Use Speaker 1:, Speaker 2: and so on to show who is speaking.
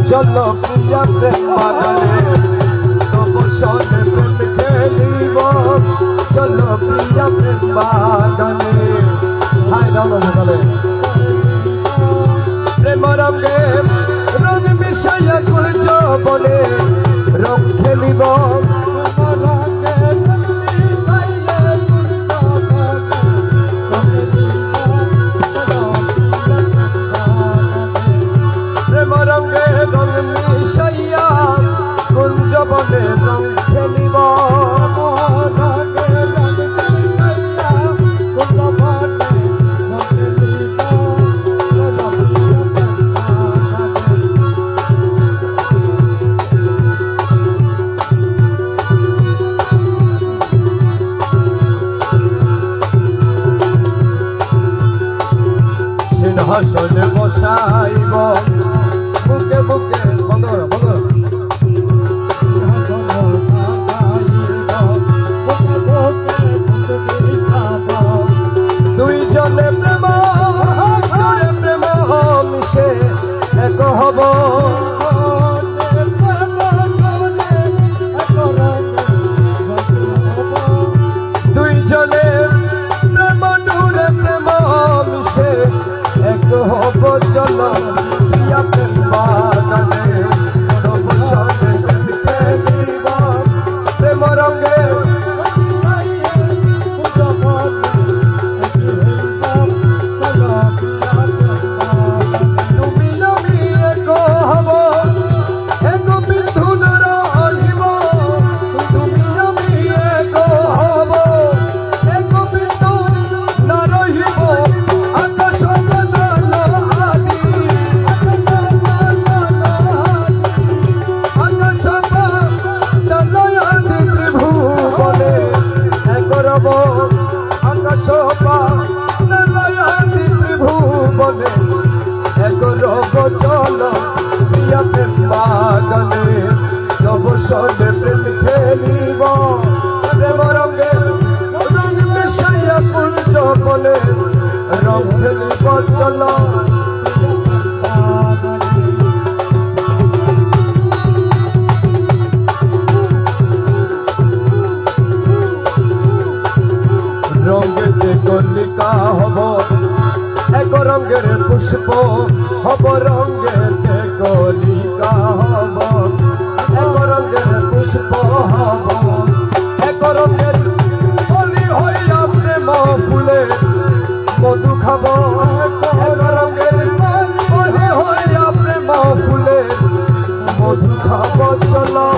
Speaker 1: চলো প্রিয়া প্রেম বাগানে তবু সনে প্রেম খেলিব চলো প্রিয়া প্রেম বাগানে হায় রাম বলে প্রেম রঙে রঙ মিশাইয়া সূর্য বলে রং খেলিব প্রেম রঙে রঙ মিশাইয়া কুঞ্জ বলে রং খেলিব সিংহাসনে বসাইব বুকে বুকে বন্ধ দুইজনে প্রেম করে প্রেম মিশে এক হব দুইজনে প্রেম নূরে প্রেম মিশে এক হব চলো প্রিয়া প্রেম বাগানে তবু সনে প্রেম খেলিব প্রেম রঙে তুমি আমি এক হব এক বিন্দুর রহিব তুমি আমি এক হব এক বিন্দু না রহিব আকাশ চলো প্রিয়া প্রেম বাগানে তবু সনে প্রেম খেলিব প্রেম রঙে রঙ মিশাইয়া সূর্য বলে রং খেলিব চলো রঙেতে কলিকা হব এক রঙের পুষ্প হব রঙেতে কলিকা হব এক রঙের পুষ্প হব এক রঙের কলি হইয়া প্রেম ফুলে মধু খাব এক রঙের কলি হইয়া প্রেম ফুলে মধু খাব চলো